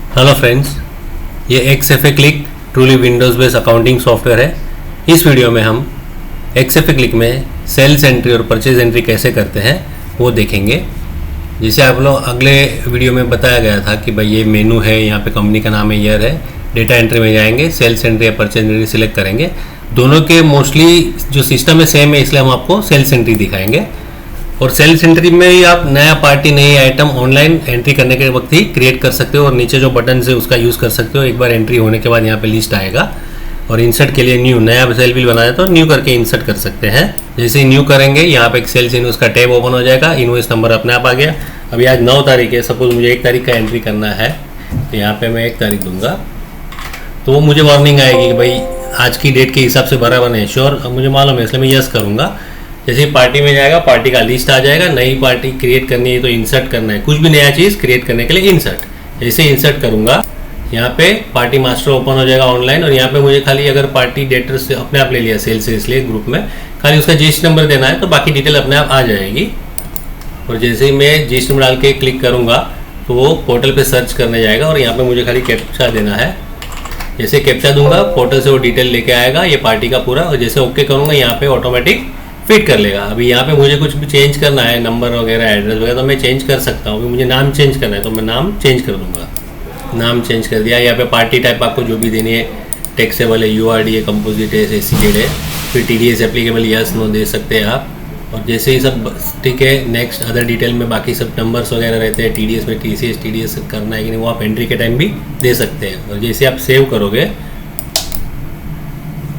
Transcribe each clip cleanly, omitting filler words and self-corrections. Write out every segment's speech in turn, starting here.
Hello friends, ये XFA click truly Windows based accounting software है। इस वीडियो में हम एक्सएफए क्लिक में सेल्स एंट्री और परचेज एंट्री कैसे करते हैं वो देखेंगे। जिसे आप लोग अगले वीडियो में बताया गया था कि भाई ये मेनू है, यहाँ पे कंपनी का नाम है, ईयर है, डेटा एंट्री में जाएंगे, सेल्स एंट्री या परचेज एंट्री सिलेक्ट करेंगे। दोनों के मोस्टली जो सिस्टम है सेम है, इसलिए हम आपको सेल्स एंट्री दिखाएंगे। और सेल्स एंट्री में ही आप नया पार्टी नई आइटम ऑनलाइन एंट्री करने के वक्त ही क्रिएट कर सकते हो और नीचे जो बटन है उसका यूज़ कर सकते हो। एक बार एंट्री होने के बाद यहाँ पे लिस्ट आएगा और इंसर्ट के लिए न्यू नया सेल बिल बनाया तो न्यू करके इंसर्ट कर सकते हैं। जैसे ही न्यू करेंगे यहाँ पे एक सेल्स इनवॉइस का टैब ओपन हो जाएगा, इनवॉइस नंबर अपने आप आ गया। अभी आज 9 तारीख है, सपोज मुझे 1 तारीख का एंट्री करना है तो यहाँ पर मैं 1 तारीख दूंगा तो वो मुझे वार्निंग आएगी कि भाई आज की डेट के हिसाब से बराबर है, श्योर मुझे मालूम है, इसलिए मैं यस करूँगा। जैसे पार्टी में जाएगा, पार्टी का लिस्ट आ जाएगा, नई पार्टी क्रिएट करनी है तो इंसर्ट करना है, कुछ भी नया चीज़ क्रिएट करने के लिए इंसर्ट। जैसे इंसर्ट करूँगा यहाँ पे पार्टी मास्टर ओपन हो जाएगा ऑनलाइन और यहाँ पे मुझे खाली अगर पार्टी डेटर से अपने आप ले लिया सेल से, इसलिए ग्रुप में खाली उसका जीएसटी नंबर देना है तो बाकी डिटेल अपने आप आ जाएगी। और जैसे ही मैं जीएसटी नंबर डाल के क्लिक करूँगा तो वो पोर्टल पर सर्च करने जाएगा और यहाँ पर मुझे खाली कैप्चा देना है। जैसे कैप्चा दूंगा पोर्टल से वो डिटेल लेके आएगा ये पार्टी का पूरा, और जैसे ओके करूँगा यहाँ पे ऑटोमेटिक फिट कर लेगा। अभी यहाँ पे मुझे कुछ भी चेंज करना है, नंबर वगैरह एड्रेस वगैरह, तो मैं चेंज कर सकता हूँ। अभी मुझे नाम चेंज करना है तो मैं नाम चेंज कर दूंगा, नाम चेंज कर दिया। यहाँ पे पार्टी टाइप आपको जो भी देनी है, टैक्सेबल है, यूआरडी है, कंपोजिट है, एससीजेड है, फिर टीडीएस एप्लीकेबल यस नो दे सकते हैं आप। और जैसे ही सब ठीक है, नेक्स्ट अदर डिटेल में बाकी सब नंबर्स वगैरह रहते हैं, टीडीएस में टीडीएस करना है कि नहीं वो आप एंट्री के टाइम भी दे सकते हैं। और जैसे आप सेव करोगे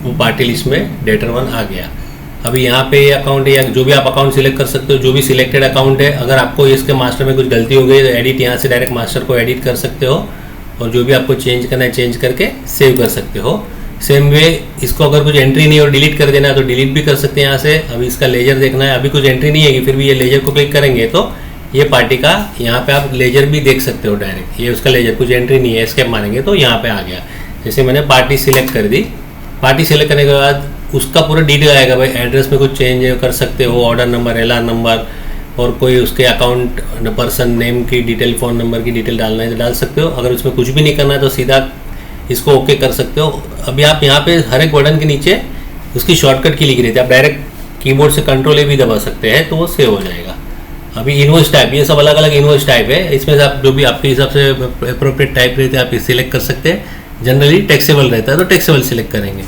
वो पार्टी लिस्ट में डेटर 1 आ गया। अभी यहाँ पे ये अकाउंट है या जो भी आप अकाउंट सिलेक्ट कर सकते हो, जो भी सिलेक्टेड अकाउंट है। अगर आपको इसके मास्टर में कुछ गलती हो गई तो एडिट यहाँ से डायरेक्ट मास्टर को एडिट कर सकते हो और जो भी आपको चेंज करना है चेंज करके सेव कर सकते हो। सेम वे इसको अगर कुछ एंट्री नहीं और डिलीट कर देना है तो डिलीट भी कर सकते हैं यहाँ से। अभी इसका लेजर देखना है, अभी कुछ एंट्री नहीं है, फिर भी ये लेजर को क्लिक करेंगे तो ये पार्टी का यहाँ पे आप लेजर भी देख सकते हो डायरेक्ट। ये उसका लेजर, कुछ एंट्री नहीं है, एस्केप मारेंगे तो यहाँ पे आ गया। जैसे मैंने पार्टी सिलेक्ट कर दी, पार्टी सिलेक्ट करने के बाद उसका पूरा डिटेल आएगा, भाई एड्रेस में कुछ चेंज कर सकते हो, ऑर्डर नंबर, एलआर नंबर और कोई उसके अकाउंट पर्सन नेम की डिटेल, फ़ोन नंबर की डिटेल डालना है तो डाल सकते हो। अगर उसमें कुछ भी नहीं करना है तो सीधा इसको ओके कर सकते हो। अभी आप यहाँ पे हर एक बटन के नीचे उसकी शॉर्टकट की लिखी रहती है, आप डायरेक्ट कीबोर्ड से कंट्रोल ए भी दबा सकते हैं तो वो सेव हो जाएगा। अभी इनवॉइस टाइप, ये सब अलग अलग इनवॉइस टाइप है, इसमें से आप जो भी आपके हिसाब से अप्रोप्रिएट टाइप रहते हैं आप सिलेक्ट कर सकते हैं। जनरली टैक्सेबल रहता है तो टैक्सेबल सिलेक्ट करेंगे।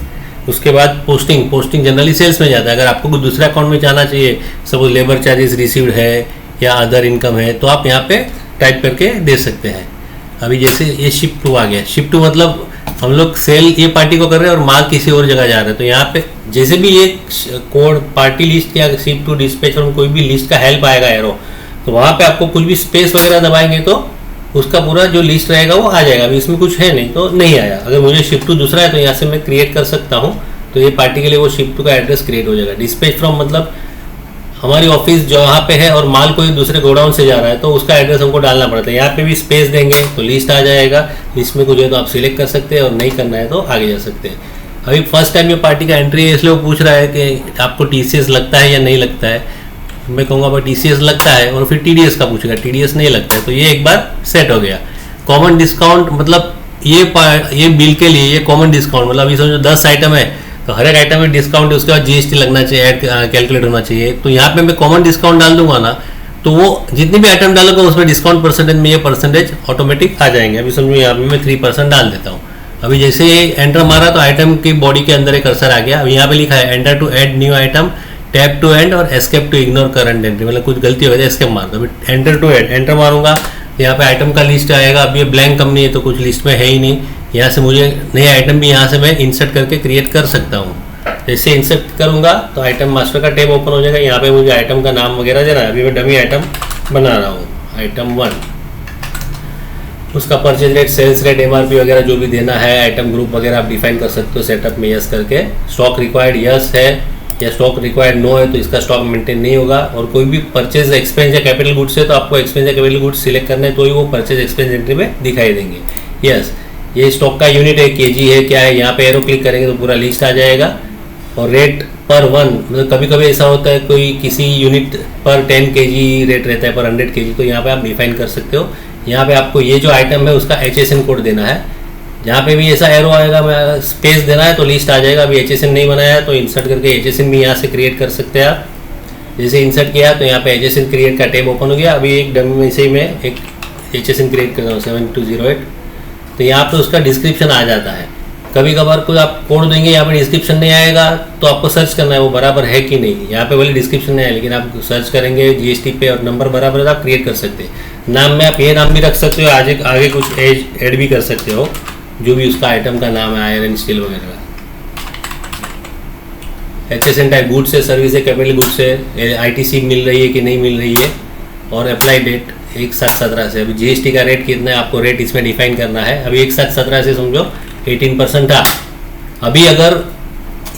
उसके बाद पोस्टिंग जनरली सेल्स में जाता है। अगर आपको कुछ दूसरे अकाउंट में जाना चाहिए, सपोज लेबर चार्जेस रिसीव्ड है या अदर इनकम है तो आप यहाँ पे टाइप करके दे सकते हैं। अभी जैसे ये शिफ्ट 2 आ गया, शिफ्ट 2 मतलब हम लोग सेल ये पार्टी को कर रहे हैं और माल किसी और जगह जा रहा है तो यहाँ पे जैसे भी ये कोड पार्टी लिस्ट या शिफ्ट टू डिस्पैच और कोई भी लिस्ट का हेल्प आएगा एरो, तो वहाँ पे आपको कुछ भी स्पेस वगैरह दबाएंगे तो उसका पूरा जो लिस्ट रहेगा वो आ जाएगा। अभी इसमें कुछ है नहीं तो नहीं आया। अगर मुझे शिफ्ट 2 दूसरा है तो यहाँ से मैं क्रिएट कर सकता हूँ तो ये पार्टी के लिए वो शिफ्ट 2 का एड्रेस क्रिएट हो जाएगा। डिस्पैच फ्रॉम मतलब हमारी ऑफिस जहाँ पे है और माल कोई दूसरे गोडाउन से जा रहा है तो उसका एड्रेस हमको डालना पड़ता है। यहाँ पे भी स्पेस देंगे तो लिस्ट आ जाएगा, लिस्ट में कुछ है तो आप सिलेक्ट कर सकते हैं और नहीं करना है तो आगे जा सकते हैं। अभी फर्स्ट टाइम ये पार्टी का एंट्री है इसलिए वो पूछ रहा है कि आपको टीसीएस लगता है या नहीं लगता है। मैं कहूँगा भाई टीसीएस लगता है और फिर टीडीएस का पूछेगा, टीडीएस नहीं लगता है तो ये एक बार सेट हो गया। कॉमन डिस्काउंट मतलब ये बिल के लिए ये कॉमन डिस्काउंट मतलब अभी समझो 10 आइटम है तो हर एक आइटम में डिस्काउंट है, उसके बाद जीएसटी लगना चाहिए, ऐड कैलकुलेट होना चाहिए। तो यहाँ पे मैं कॉमन डिस्काउंट डाल दूंगा ना तो वो जितनी भी आइटम डालूंगा उसमें डिस्काउंट परसेंटेज में ये परसेंटेज ऑटोमेटिक आ जाएंगे। अभी समझो यहाँ पे मैं 3% डाल देता हूँ। अभी जैसे ये एंटर मारा तो आइटम की बॉडी के अंदर एक कर्सर आ गया। अभी यहाँ पे लिखा है enter to add new item, tap to end और escape to ignore current entry, मतलब कुछ गलती हो गई तो एस्केप मार दो। अभी एंटर टू एड एंटर मारूंगा यहाँ पे आइटम का लिस्ट आएगा। अब ये ब्लैंक कंपनी है तो कुछ लिस्ट में है ही नहीं, यहाँ से मुझे नए आइटम भी यहाँ से मैं इंसर्ट करके क्रिएट कर सकता हूँ। जैसे इंसर्ट करूँगा तो आइटम मास्टर का टैब ओपन हो जाएगा। यहाँ पे मुझे आइटम का नाम वगैरह देना है। अभी मैं डमी आइटम बना रहा हूँ, आइटम 1, उसका purchase rate, sales rate, MRP वगैरह जो भी देना है, आइटम ग्रुप वगैरह आप डिफाइन कर सकते हो सेटअप में यस करके। स्टॉक रिक्वायर्ड यस है या स्टॉक रिक्वायर्ड नो है तो इसका स्टॉक मेंटेन नहीं होगा। और कोई भी परचेज एक्सपेंस या कैपिटल गुड्स है तो आपको एक्सपेंस या कैपिटल गुड्स सिलेक्ट करना है तो ही वो परचेज एक्सपेंस एंट्री में दिखाई देंगे। यस, ये स्टॉक का यूनिट है, केजी है, क्या है, यहाँ पे एरो क्लिक करेंगे तो पूरा लिस्ट आ जाएगा। और रेट पर 1 मतलब कभी कभी ऐसा होता है कोई किसी यूनिट पर 10 kg रेट रहता है, पर 100 kg, तो यहाँ पे आप डिफाइन कर सकते हो यहाँ पे आपको ये जो आइटम है उसका HSN कोड देना है। जहाँ पे भी ऐसा एरो आएगा, मैं स्पेस देना है तो लिस्ट आ जाएगा। अभी HSN नहीं बनाया है तो इंसर्ट करके HSN भी यहाँ से क्रिएट कर सकते हैं आप। जैसे इंसर्ट किया तो यहाँ पे HSN क्रिएट का टैब ओपन हो गया। अभी एक डमी में से मैं एक HSN क्रिएट करता हूँ 7208, तो यहाँ पे उसका डिस्क्रिप्शन आ जाता है। कभी कभार कोई आप कोड देंगे यहाँ पे डिस्क्रिप्शन नहीं आएगा तो आपको सर्च करना है वो बराबर है कि नहीं। यहाँ पे बोले डिस्क्रिप्शन नहीं है, लेकिन आप सर्च करेंगे GST पे और नंबर बराबर है तो आप क्रिएट कर सकते हैं। नाम में आप ये नाम भी रख सकते हो, आगे कुछ ऐड भी कर सकते हो, जो भी उसका आइटम का नाम है, आयरन स्टील वगैरह। HSN टाइप गुड्स है, सर्विस है, कैपिटल गुड्स है, ITC मिल रही है कि नहीं मिल रही है, और अप्लाई डेट 1/7/17 से। अभी GST का रेट कितना है आपको रेट इसमें डिफाइन करना है। अभी 1/7/17 से समझो 18% था। अभी अगर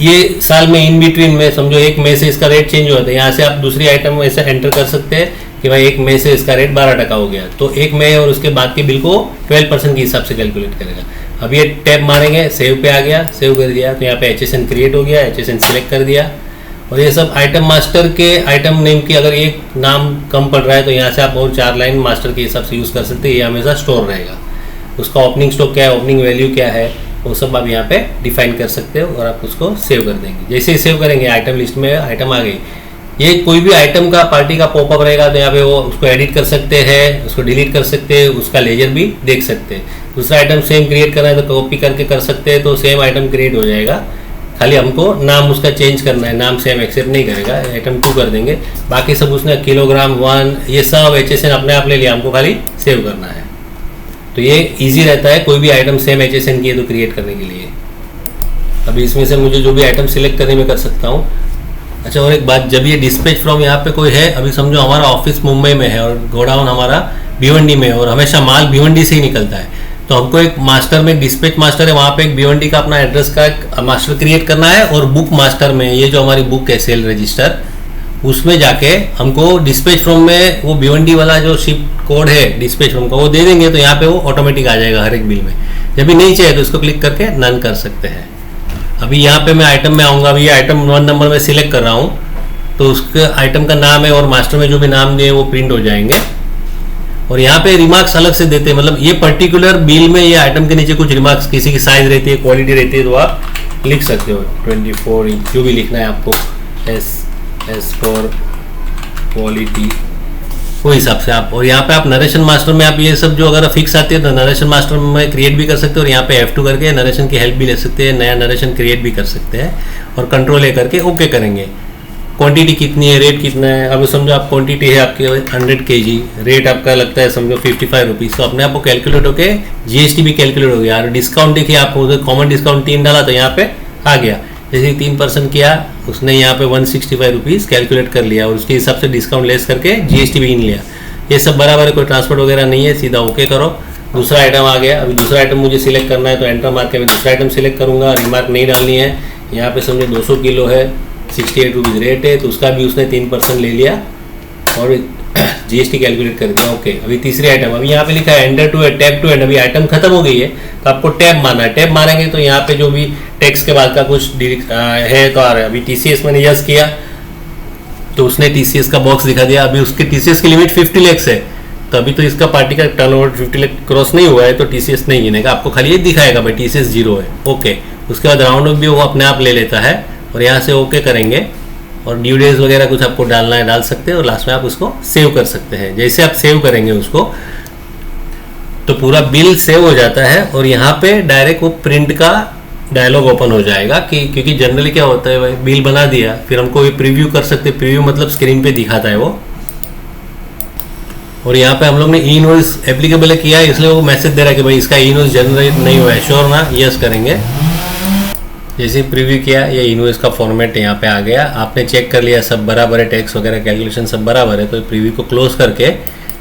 ये साल में इन बिटवीन में समझो 1 मई से इसका रेट चेंज हुआ था, यहाँ से आप दूसरी आइटम ऐसे एंटर कर सकते हैं कि भाई 1 मई से इसका रेट 12% हो गया, तो 1 मई और उसके बाद के बिल को 12% के हिसाब से कैलकुलेट करेगा। अब ये टैब मारेंगे, सेव पे आ गया, सेव कर दिया तो यहाँ पे HSN क्रिएट हो गया, HSN सिलेक्ट कर दिया। और ये सब आइटम मास्टर के आइटम नेम की अगर एक नाम कम पड़ रहा है तो यहाँ से आप और 4 लाइन मास्टर के हिसाब से यूज़ कर सकते हैं। ये हमेशा स्टोर रहेगा। उसका ओपनिंग स्टॉक क्या है, ओपनिंग वैल्यू क्या है, वो सब आप यहाँ पे डिफाइन कर सकते हो और आप उसको सेव कर देंगे। जैसे ही सेव करेंगे आइटम लिस्ट में आइटम आ गई। ये कोई भी आइटम का पार्टी का पॉपअप रहेगा तो यहाँ पे वो उसको एडिट कर सकते हैं, उसको डिलीट कर सकते हैं, उसका लेजर भी देख सकते हैं। दूसरा आइटम सेम क्रिएट करना है तो कॉपी करके कर सकते हैं, तो सेम आइटम क्रिएट हो जाएगा। खाली हमको नाम उसका चेंज करना है, नाम सेम एक्सेप्ट नहीं करेगा, आइटम 2 कर देंगे। बाकी सब उसने किलोग्राम 1 ये सब HSN अपने आप ले लिया, हमको खाली सेव करना है। तो ये इजी रहता है कोई भी आइटम सेम HSN की है तो क्रिएट करने के लिए। अभी इसमें से मुझे जो भी आइटम सिलेक्ट करने में कर सकता हूँ। अच्छा, और एक बात, जब ये डिस्पैच फ्रॉम यहाँ पे कोई है, अभी समझो हमारा ऑफिस मुंबई में है और गोडाउन हमारा भिवंडी में है और हमेशा माल भिवंडी से ही निकलता है, तो हमको एक मास्टर में डिस्पैच मास्टर है, वहाँ पे एक भिवंडी का अपना एड्रेस का एक मास्टर क्रिएट करना है। और बुक मास्टर में ये जो हमारी बुक है सेल रजिस्टर, उसमें जाके हमको डिस्पैच फ्रॉम में वो भिवंडी वाला जो शिप कोड है डिस्पैच फ्रॉम का वो दे देंगे, तो यहाँ पे वो ऑटोमेटिक आ जाएगा हर एक बिल में। जब भी नहीं चाहिए तो इसको क्लिक करके नन कर सकते हैं। अभी यहाँ पे मैं आइटम में आऊँगा, अभी ये आइटम 1 नंबर में सिलेक्ट कर रहा हूँ, तो उसके आइटम का नाम है और मास्टर में जो भी नाम दिए वो प्रिंट हो जाएंगे। और यहाँ पे रिमार्क्स अलग से देते हैं, मतलब ये पर्टिकुलर बिल में ये आइटम के नीचे कुछ रिमार्क्स, किसी की साइज रहती है, क्वालिटी रहती है, तो आप लिख सकते हो 24 इंच जो भी लिखना है आपको, एस फॉर क्वालिटी, वो हिसाब से आप। और यहाँ पे आप नरेशन मास्टर में आप ये सब जो अगर फिक्स आती है तो नरेशन मास्टर में क्रिएट भी कर सकते हो और यहाँ पे F2 करके नरेशन की हेल्प भी ले सकते हैं, नया नरेशन क्रिएट भी कर सकते हैं और कंट्रोल ए करके ओके करेंगे। क्वांटिटी कितनी है, रेट कितना है, अब समझो आप क्वांटिटी है आपके 100 kg, रेट आपका लगता है समझो 55 रुपीज़, तो अपने आप को कैलकुलेट होके GST भी कैलकुलेट हो गया। और डिस्काउंट देखिए आप कॉमन डिस्काउंट 3 डाला तो यहाँ पे आ गया, जैसे 3% किया उसने यहाँ पे 165 रुपीज़ कैलकुलेट कर लिया और उसके हिसाब से डिस्काउंट लेस करके GST भी इन लिया। ये सब बराबर है, कोई ट्रांसपोर्ट वगैरह नहीं है, सीधा ओके करो। दूसरा आइटम आ गया, अभी दूसरा आइटम मुझे सिलेक्ट करना है तो एंटर मार के मैं दूसरा आइटम सिलेक्ट करूँगा। रिमार्क नहीं डालनी है, यहाँ पे समझो 200 किलो है, 68 रुपीज़ रेट है, तो उसका भी उसने 3% ले लिया और GST कैलकुलेट कर दिया। ओके, अभी तीसरी आइटम, अभी यहाँ पे लिखा है enter to tab to end, अभी आइटम खत्म हो गई है तो आपको टैब मारना है। टैब मारेंगे तो यहाँ पे जो भी टैक्स के बाद का कुछ है तो आ रहा है। अभी TCS मैंने यस किया तो उसने TCS का बॉक्स दिखा दिया। अभी उसके TCS की लिमिट 50 लाख है, तो अभी तो इसका पार्टी का टर्नओवर 50 लाख क्रॉस नहीं हुआ है तो TCS नहीं गिनेगा, आपको खाली ये दिखाएगा भाई TCS 0 है। ओके, उसके बाद राउंड ऑफ भी वो अपने आप ले लेता है और यहाँ से ओके करेंगे और ड्यू डेज वगैरह कुछ आपको डालना है डाल सकते हैं और लास्ट में आप उसको सेव कर सकते हैं। जैसे आप सेव करेंगे उसको तो पूरा बिल सेव हो जाता है और यहाँ पे डायरेक्ट वो प्रिंट का डायलॉग ओपन हो जाएगा कि क्योंकि जनरली क्या होता है भाई बिल बना दिया फिर हमको ये प्रीव्यू कर सकते हैं, प्रीव्यू मतलब स्क्रीन पे दिखाता है वो। और यहाँ पे हम लोग ने ई इनवॉइस एप्लीकेबल किया है इसलिए वो मैसेज दे रहा है कि भाई इसका ई इनवॉइस जनरेट नहीं हुआ है, श्योर ना, यस करेंगे। जैसे प्रीव्यू किया ये इनवॉइस का फॉर्मेट यहाँ पे आ गया, आपने चेक कर लिया सब बराबर है, टैक्स वगैरह कैलकुलेशन सब बराबर है, तो प्रीव्यू को क्लोज करके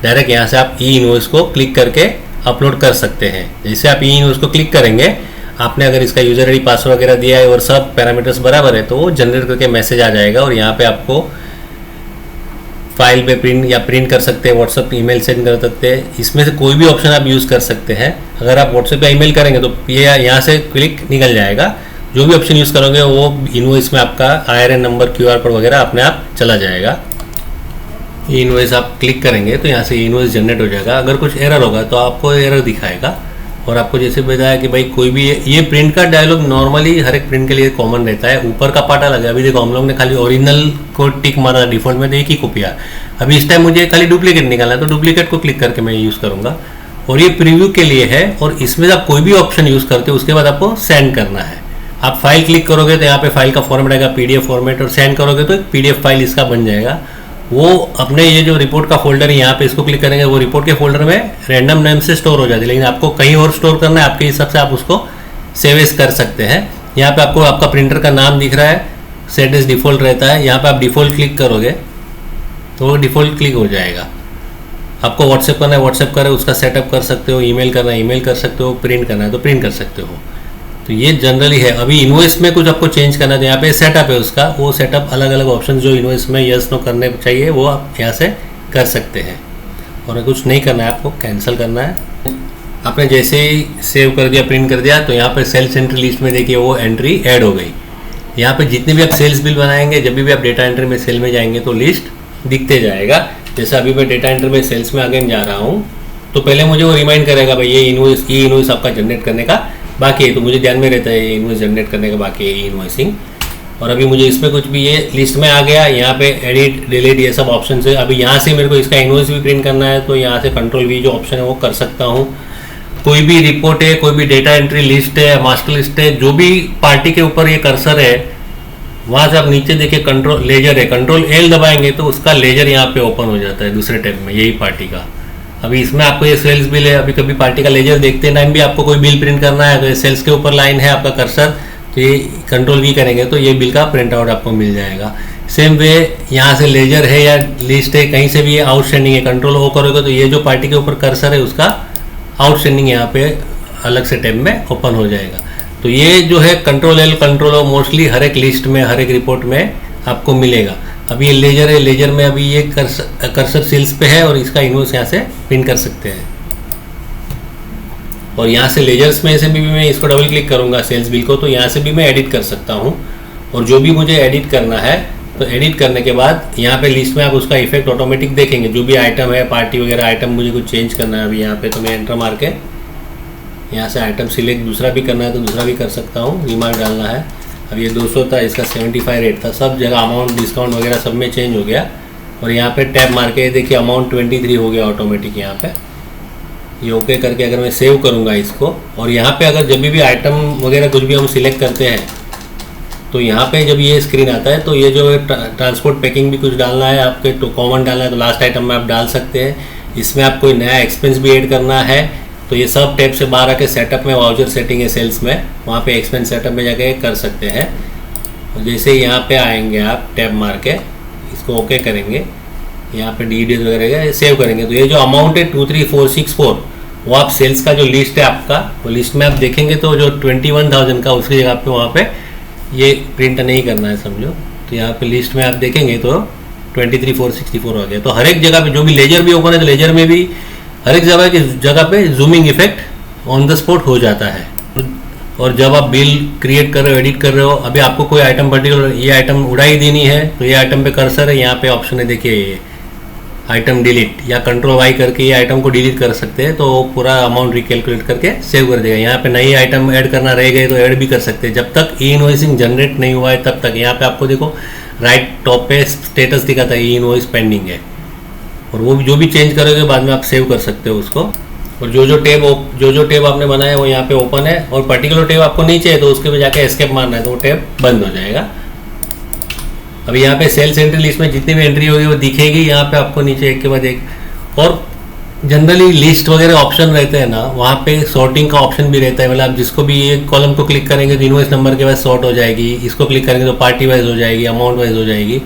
डायरेक्ट यहाँ से आप ई इनवॉइस को क्लिक करके अपलोड कर सकते हैं। जैसे आप ई इनवॉइस को क्लिक करेंगे, आपने अगर इसका यूजर आईडी पासवर्ड वगैरह दिया है और सब पैरामीटर्स बराबर है तो वो जनरेट करके मैसेज आ जाएगा और यहाँ पे आपको फाइल पे प्रिंट कर सकते हैं, व्हाट्सएप ईमेल सेंड कर सकते हैं। इसमें से कोई भी ऑप्शन आप यूज़ कर सकते हैं। अगर आप व्हाट्सएप पे ईमेल करेंगे तो ये यहाँ से क्लिक निकल जाएगा, जो भी ऑप्शन यूज़ करोगे वो इनवॉइस में आपका IRN नंबर, QR कोड वगैरह अपने आप चला जाएगा। ई इनवॉइस आप क्लिक करेंगे तो यहाँ से ई इनवॉइस जनरेट हो जाएगा। अगर कुछ एरर होगा तो आपको एरर दिखाएगा। और आपको जैसे बताया कि भाई कोई भी ये प्रिंट का डायलॉग नॉर्मली हर एक प्रिंट के लिए कॉमन रहता है। ऊपर का पार्ट अलग है। अभी देखो हम लोग ने खाली ओरिजिनल को टिक मारा डिफॉल्ट में, तो एक ही कॉपी है। अभी इस टाइम मुझे खाली डुप्लीकेट निकालना है, तो डुप्लीकेट को क्लिक करके मैं यूज़ करूँगा। और ये प्रीव्यू के लिए है। और इसमें आप कोई भी ऑप्शन यूज़ करते हो उसके बाद आपको सेंड करना है। आप फाइल क्लिक करोगे तो यहाँ पे फाइल का फॉर्मेट आएगा PDF फॉर्मेट, और सेंड करोगे तो एक PDF फाइल इसका बन जाएगा। वो अपने ये जो रिपोर्ट का फोल्डर है यहाँ पे इसको क्लिक करेंगे, वो रिपोर्ट के फोल्डर में रैंडम नेम से स्टोर हो जाती है। लेकिन आपको कहीं और स्टोर करना है, आपके हिसाब से आप उसको सेव एज कर सकते हैं। यहाँ पे आपको आपका प्रिंटर का नाम दिख रहा है, सेट एज डिफ़ॉल्ट रहता है। यहाँ पे आप डिफ़ॉल्ट क्लिक करोगे तो वो डिफ़ॉल्ट क्लिक हो जाएगा। आपको व्हाट्सएप करना है व्हाट्सएप करें, उसका सेटअप कर सकते हो। ईमेल करना है ईमेल कर सकते हो। प्रिंट करना है तो प्रिंट कर सकते हो। तो ये जनरली है। अभी इनवॉइस में कुछ आपको चेंज करना है तो यहाँ पे सेटअप है उसका, वो सेटअप अलग अलग ऑप्शन जो इनवॉइस में यस नो करने चाहिए वो आप यहाँ से कर सकते हैं। और कुछ नहीं करना है, आपको कैंसिल करना है। आपने जैसे ही सेव कर दिया प्रिंट कर दिया तो यहाँ पे सेल्स एंट्री लिस्ट में देखिए वो एंट्री ऐड हो गई। यहाँ पे जितने भी आप सेल्स बिल बनाएंगे, जब भी आप डेटा एंट्री में सेल में जाएंगे तो लिस्ट दिखते जाएगा। जैसे अभी मैं डेटा एंट्री में सेल्स में अगेन जा रहा हूँ तो पहले मुझे वो रिमाइंड करेगा भाई ये इनवॉइस आपका जनरेट करने का बाकी है। तो मुझे ध्यान में रहता है ये इनवॉइस जनरेट करने का बाकी है, इनवॉइसिंग। और अभी मुझे इसमें कुछ भी ये लिस्ट में आ गया। यहाँ पे एडिट डिलीट ये सब ऑप्शन है। अभी यहाँ से मेरे को इसका इनवॉइस भी प्रिंट करना है तो यहाँ से Ctrl+V जो ऑप्शन है वो कर सकता हूँ। कोई भी रिपोर्ट है, कोई भी डेटा एंट्री लिस्ट है, मास्टर लिस्ट है, जो भी पार्टी के ऊपर ये कर्सर है वहाँ से आप नीचे देखिए लेजर है, Ctrl+L दबाएंगे तो उसका लेजर यहाँ पे ओपन हो जाता है दूसरे टैब में, यही पार्टी का। अभी इसमें आपको ये सेल्स बिल है। अभी कभी पार्टी का लेजर देखते टाइम भी आपको कोई बिल प्रिंट करना है तो ये सेल्स के ऊपर लाइन है आपका कर्सर, तो ये Ctrl+V करेंगे तो ये बिल का प्रिंट आउट आपको मिल जाएगा। सेम वे यहाँ से लेजर है या लिस्ट है, कहीं से भी ये आउटस्टैंडिंग है, Ctrl+O करोगे तो ये जो पार्टी के ऊपर कर्सर है उसका आउटस्टैंडिंग यहाँ पे अलग से टैब में ओपन हो जाएगा। तो ये जो है Ctrl+L Ctrl+O मोस्टली हर एक लिस्ट में हर एक रिपोर्ट में आपको मिलेगा। अभी ये लेजर है, लेजर में अभी ये कर्सर सेल्स पे है और इसका इनवॉइस यहाँ से प्रिंट कर सकते हैं। और यहाँ से लेजर्स में से भी मैं इसको डबल क्लिक करूँगा सेल्स बिल को तो यहाँ से भी मैं एडिट कर सकता हूँ। और जो भी मुझे एडिट करना है तो एडिट करने के बाद यहाँ पे लिस्ट में आप उसका इफेक्ट ऑटोमेटिक देखेंगे। जो भी आइटम है, पार्टी वगैरह आइटम मुझे कुछ चेंज करना है अभी यहाँ पे तो मैं एंटर मार के यहाँ से आइटम सिलेक्ट दूसरा भी करना है तो दूसरा भी कर सकता हूँ। रिमार्क डालना है। अब ये 200 था, इसका 75 रेट था। सब जगह अमाउंट डिस्काउंट वगैरह सब में चेंज हो गया। और यहाँ पे टैब मार के देखिए अमाउंट 23 हो गया ऑटोमेटिक। यहाँ पे ये ओके करके अगर मैं सेव करूँगा इसको, और यहाँ पे अगर जब भी आइटम वगैरह कुछ भी हम सिलेक्ट करते हैं तो यहाँ पे जब ये स्क्रीन आता है तो ये जो ट्रांसपोर्ट पैकिंग भी कुछ डालना है आपके तो कॉमन डालना है तो लास्ट आइटम में आप डाल सकते हैं। इसमें आप कोई नया एक्सपेंस भी ऐड करना है तो ये सब टैब से बाहर आके सेटअप में वाउचर सेटिंग है सेल्स में, वहाँ पे एक्सपेंस सेटअप में जाके कर सकते हैं। और जैसे यहाँ पे आएंगे आप टैब मार के इसको ओके करेंगे, यहाँ पे DDS वगैरह सेव करेंगे तो ये जो अमाउंट है 23464 वो आप सेल्स का जो लिस्ट है आपका वो लिस्ट में आप देखेंगे तो जो 21,000 का उसकी जगह पे वहाँ पे ये प्रिंट नहीं करना है समझो। तो यहाँ पे लिस्ट में आप देखेंगे तो 23,464 हो गया। तो हर एक जगह पे जो भी लेजर भी ओपन है तो लेजर में भी हर एक जगह पे zooming effect on the spot हो जाता है। और जब आप बिल क्रिएट कर रहे हो, एडिट कर रहे हो, अभी आपको कोई आइटम पर्टिकुलर ये आइटम उड़ाई देनी है तो ये आइटम पे कर्सर है, यहाँ पे ऑप्शन है देखिए ये आइटम डिलीट, या Ctrl+Y करके ये आइटम को डिलीट कर सकते हैं तो पूरा अमाउंट रिकैलकुलेट करके सेव कर देगा। यहाँ पे नई आइटम ऐड करना रह गए तो ऐड भी कर सकते हैं। जब तक ई इनवॉइसिंग जनरेट नहीं हुआ है तब तक यहाँ पे आपको देखो राइट टॉप पे स्टेटस दिखाता है ई इनवॉइस पेंडिंग है। और वो जो भी चेंज करोगे बाद में आप सेव कर सकते हो उसको। और जो टेब आपने बनाया वो यहाँ पे ओपन है और पर्टिकुलर टेब आपको नहीं चाहिए तो उसके पे जाके एस्केप मारना है तो वो टेब बंद हो जाएगा। अभी यहाँ पे सेल्स एंट्री लिस्ट में जितनी भी एंट्री होगी वो दिखेगी यहाँ पे आपको नीचे एक के बाद एक। और जनरली लिस्ट वगैरह ऑप्शन रहते हैं ना, वहाँ पे सॉर्टिंग का ऑप्शन भी रहता है। मतलब आप जिसको भी ये कॉलम को क्लिक करेंगे तो इनवॉइस नंबर के बाद सॉर्ट हो जाएगी, इसको क्लिक करेंगे तो पार्टी वाइज हो जाएगी, अमाउंट वाइज हो जाएगी।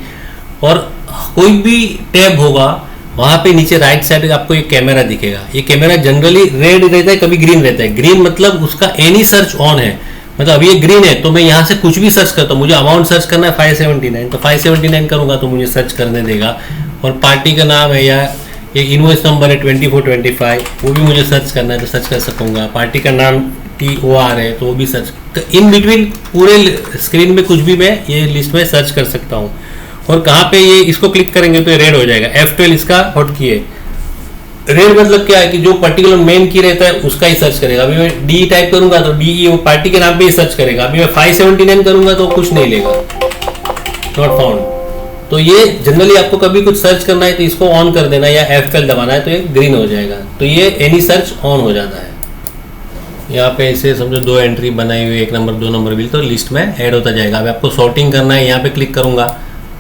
और कोई भी टैब होगा वहाँ पे नीचे राइट साइड आपको ये कैमरा दिखेगा। ये कैमरा जनरली रेड रहता है, कभी ग्रीन रहता है। ग्रीन मतलब उसका एनी सर्च ऑन है, मतलब अभी ये ग्रीन है तो मैं यहाँ से कुछ भी सर्च करता हूँ। मुझे अमाउंट सर्च करना है 579 तो 579 करूँगा तो मुझे सर्च करने देगा। और पार्टी का नाम है या ये इनवॉइस नंबर है 2425 वो भी मुझे सर्च करना है तो सर्च कर सकूँगा। पार्टी का नाम TOR है तो वो भी सर्च, इन बिटवीन पूरे स्क्रीन में कुछ भी मैं ये लिस्ट में सर्च कर सकता हूँ। और कहाँ पे ये इसको क्लिक करेंगे तो ये रेड हो जाएगा। F12 इसका हॉट की है। रेड मतलब क्या है कि जो पर्टिकुलर मेन की रहता है उसका ही सर्च करेगा। अभी मैं डी टाइप करूंगा तो डी वो पार्टी के नाम पे ही सर्च करेगा। अभी मैं 579 करूंगा तो कुछ नहीं लेगा, नॉट फाउंड। तो ये जनरली आपको कभी कुछ सर्च करना है तो इसको ऑन कर देना या F12 दबाना है तो ये ग्रीन हो जाएगा, तो ये एनी सर्च ऑन हो जाता है। यहाँ पे ऐसे समझो 2 एंट्री बनाई हुई, 1 नंबर 2 नंबर भी, तो लिस्ट में ऐड होता जाएगा। अब आपको सॉर्टिंग करना है, यहाँ पे क्लिक करूंगा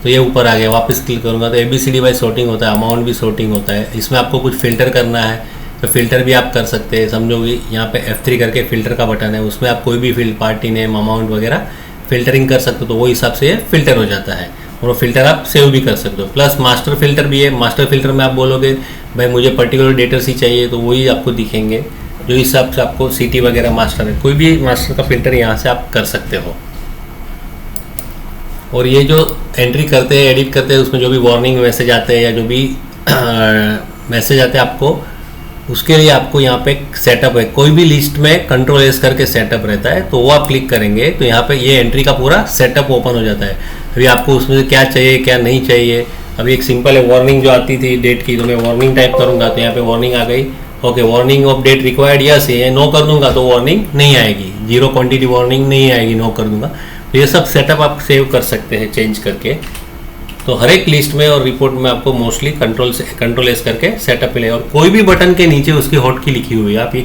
तो ये ऊपर आ गया। वापस क्लिक करूंगा तो ABCD वाइज सॉर्टिंग होता है, अमाउंट भी सॉर्टिंग होता है। इसमें आपको कुछ फिल्टर करना है तो फिल्टर भी आप कर सकते हैं। समझोगे यहाँ पे F3 करके फिल्टर का बटन है, उसमें आप कोई भी फील्ड, पार्टी नेम, अमाउंट वगैरह फिल्टरिंग कर सकते हो, तो वो हिसाब से ये फिल्टर हो जाता है। और वो फिल्टर आप सेव भी कर सकते हो। प्लस मास्टर फिल्टर भी है। मास्टर फिल्टर में आप बोलोगे भाई मुझे पर्टिकुलर डेटर्स ही चाहिए तो वही आपको दिखेंगे, जो हिसाब से आपको सिटी वगैरह मास्टर है, कोई भी मास्टर का फिल्टर यहाँ से आप कर सकते हो। और ये जो एंट्री करते हैं, एडिट करते हैं, उसमें जो भी वार्निंग मैसेज आते हैं या जो भी मैसेज आते हैं आपको, उसके लिए आपको यहाँ पे सेटअप है। कोई भी लिस्ट में Ctrl+S करके सेटअप रहता है, तो वो आप क्लिक करेंगे तो यहाँ पे ये एंट्री का पूरा सेटअप ओपन हो जाता है। अभी आपको उसमें से क्या चाहिए क्या नहीं चाहिए। अभी एक सिंपल है वार्निंग जो आती थी डेट की, तो मैं वार्निंग टाइप करूँगा तो यहाँ पे वार्निंग आ गई। Okay, warning off date required yes है, नो कर दूंगा तो वार्निंग नहीं आएगी, 0 क्वांटिटी वार्निंग नहीं आएगी, नो कर दूंगा। तो ये सब सेटअप आप सेव कर सकते हैं चेंज करके। तो हर एक लिस्ट में और रिपोर्ट में आपको मोस्टली Ctrl+S करके सेटअप मिलेगा। और कोई भी बटन के नीचे उसकी हॉट की लिखी हुई है, आप ये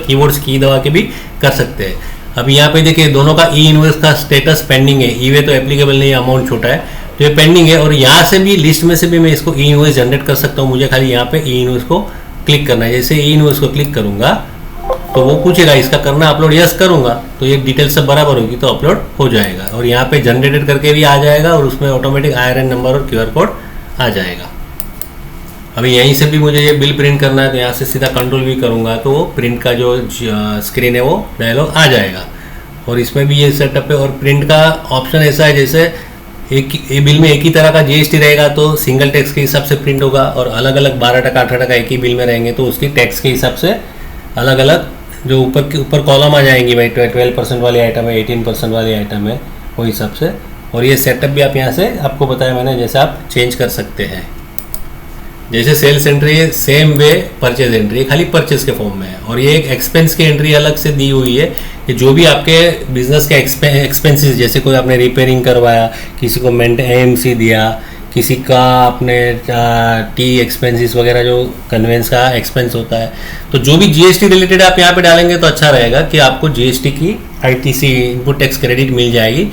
कीवर्ड्स की दबा के भी कर सकते हैं। अभी यहाँ पे देखिए दोनों का ई इनवॉइस का स्टेटस पेंडिंग है, ई वे तो एप्लीकेबल नहीं है, अमाउंट छोटा है तो ये पेंडिंग है। और यहाँ से भी लिस्ट में से भी मैं इसको ई इनवॉइस जनरेट कर सकता हूँ। मुझे खाली यहाँ पे ई इनवॉइस को क्लिक करना है। जैसे ई इनवॉइस को क्लिक करूंगा तो वो पूछेगा इसका करना अपलोड, यस करूंगा तो ये डिटेल सब बराबर होगी तो अपलोड हो जाएगा। और यहाँ पे जनरेटेड करके भी आ जाएगा और उसमें ऑटोमेटिक IRN नंबर और QR कोड आ जाएगा। अभी यहीं से भी मुझे ये बिल प्रिंट करना है तो यहाँ से सीधा कंट्रोल भी करूँगा तो प्रिंट का जो स्क्रीन है वो डायलॉग आ जाएगा। और इसमें भी ये सेटअप है। और प्रिंट का ऑप्शन ऐसा है जैसे एक बिल में एक ही तरह का GST रहेगा तो सिंगल टैक्स के हिसाब से प्रिंट होगा, और अलग अलग 12% 18% एक ही बिल में रहेंगे तो उसकी टैक्स के हिसाब से अलग अलग जो ऊपर कॉलम आ जाएंगी। भाई 12% वाली आइटम है, 18% वाली आइटम है, वो हिसाब से। और ये सेटअप भी आप यहाँ से आपको बताया मैंने, जैसे आप चेंज कर सकते हैं। जैसे सेल्स एंट्री है सेम वे परचेज एंट्री, खाली परचेज के फॉर्म में है। और ये एक एक्सपेंस की एंट्री अलग से दी हुई है कि जो भी आपके बिजनेस के एक्सपेंसेस, जैसे कोई आपने रिपेयरिंग करवाया, किसी को AMC दिया, किसी का अपने टी एक्सपेंसेस वगैरह जो कन्वेंस का एक्सपेंस होता है, तो जो भी GST रिलेटेड आप यहाँ पे डालेंगे तो अच्छा रहेगा कि आपको GST की ITC इनपुट टैक्स क्रेडिट मिल जाएगी।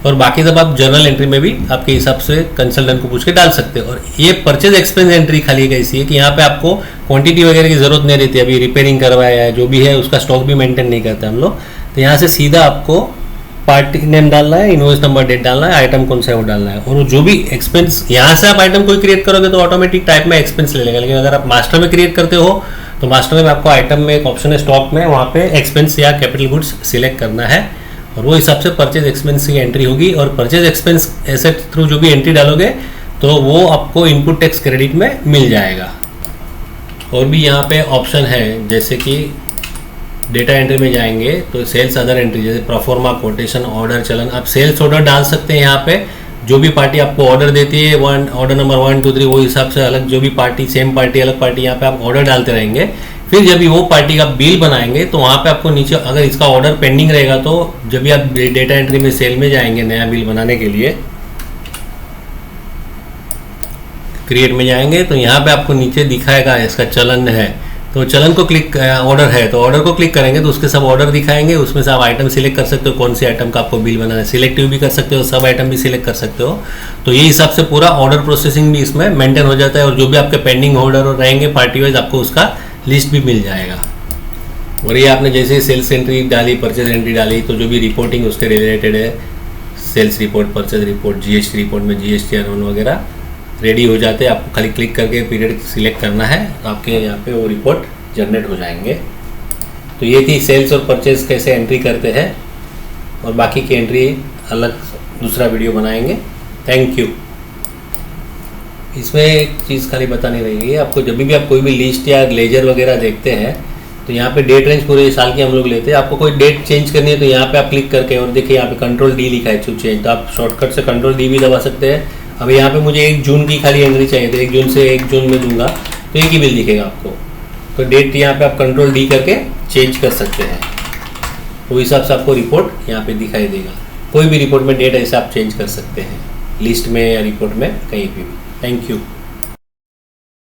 और बाकी सब आप जर्नल एंट्री में भी आपके हिसाब से कंसल्टेंट को पूछ के डाल सकते हो। और ये परचेज एक्सपेंस एंट्री खाली कैसी है कि यहाँ पे आपको क्वांटिटी वगैरह की जरूरत नहीं रहती। अभी रिपेयरिंग करवाया है, जो भी है उसका स्टॉक भी मेंटेन नहीं करते हम लोग, तो यहाँ से सीधा आपको पार्टी नेम डालना है, इनवॉइस नंबर, डेट डालना है, आइटम कौन सा है वो डालना है। और जो भी एक्सपेंस यहाँ से आप आइटम कोई क्रिएट करोगे तो ऑटोमेटिक टाइप में एक्सपेंस ले लेगा। लेकिन अगर आप मास्टर में क्रिएट करते हो तो मास्टर में आपको आइटम में एक ऑप्शन है स्टॉक में, वहाँ पे एक्सपेंस या कैपिटल गुड्स सिलेक्ट करना है और वो हिसाब से परचेज एक्सपेंस की एंट्री होगी। और परचेज एक्सपेंस एसेट थ्रू जो भी एंट्री डालोगे तो वो आपको इनपुट टैक्स क्रेडिट में मिल जाएगा। और भी यहाँ पे ऑप्शन है जैसे कि डेटा एंट्री में जाएंगे तो सेल्स अदर एंट्री, जैसे प्रोफॉर्मा, कोटेशन, ऑर्डर, चलन, आप सेल्स ऑर्डर डाल सकते हैं। यहाँ पे जो भी पार्टी आपको ऑर्डर देती है, ऑर्डर नंबर 1 2 3 वो हिसाब से अलग, जो भी पार्टी सेम पार्टी अलग पार्टी, यहाँ पे आप ऑर्डर डालते रहेंगे। फिर जब भी वो पार्टी का बिल बनाएंगे तो वहाँ पे आपको नीचे अगर इसका ऑर्डर पेंडिंग रहेगा तो जब भी आप डेटा एंट्री में सेल में जाएंगे नया बिल बनाने के लिए, क्रिएट में जाएंगे तो यहाँ पे आपको नीचे दिखाएगा इसका चलन है, तो चलन को क्लिक, ऑर्डर है तो ऑर्डर को क्लिक करेंगे तो उसके सब ऑर्डर दिखाएंगे। उसमें से आप आइटम सिलेक्ट कर सकते हो कौन सी आइटम का आपको बिल बनाना है, सिलेक्टिव भी कर सकते हो, सब आइटम भी सिलेक्ट कर सकते हो। तो ये हिसाब से पूरा ऑर्डर प्रोसेसिंग भी इसमें मेंटेन हो जाता है। और जो भी आपके पेंडिंग ऑर्डर रहेंगे पार्टी वाइज आपको उसका लिस्ट भी मिल जाएगा। और ये आपने जैसे सेल्स एंट्री डाली, परचेज एंट्री डाली, तो जो भी रिपोर्टिंग उसके रिलेटेड है, sales report, purchase report, GST report में GST अराउंड वगैरह रेडी हो जाते हैं। आपको खाली क्लिक करके पीरियड सिलेक्ट करना है तो आपके यहाँ पे वो रिपोर्ट जनरेट हो जाएंगे। तो ये थी सेल्स और परचेज कैसे एंट्री करते हैं, और बाकी की एंट्री अलग दूसरा वीडियो बनाएंगे। Thank you. इसमें एक चीज़ खाली बतानी रहेगी आपको, जब भी आप कोई भी लिस्ट या लेजर वगैरह देखते हैं तो यहाँ पे डेट रेंज पूरे साल की हम लोग लेते हैं। आपको कोई डेट चेंज करनी है तो यहाँ पे आप क्लिक करके, और देखिए यहाँ पे Ctrl D लिखा है टू चेंज, तो आप शॉर्टकट से Ctrl D भी दबा सकते हैं अब यहाँ पे मुझे 1 जून की खाली एंट्री चाहिए, तो 1 जून से 1 जून में दूंगा तो एक ही बिल दिखेगा आपको। तो डेट यहाँ पे आप कंट्रोल डी करके चेंज कर सकते हैं, तो हिसाब से आपको रिपोर्ट यहाँ पे दिखाई देगा। कोई भी रिपोर्ट में डेट ऐसे आप चेंज कर सकते हैं, लिस्ट में या रिपोर्ट में कहीं भी। Thank you.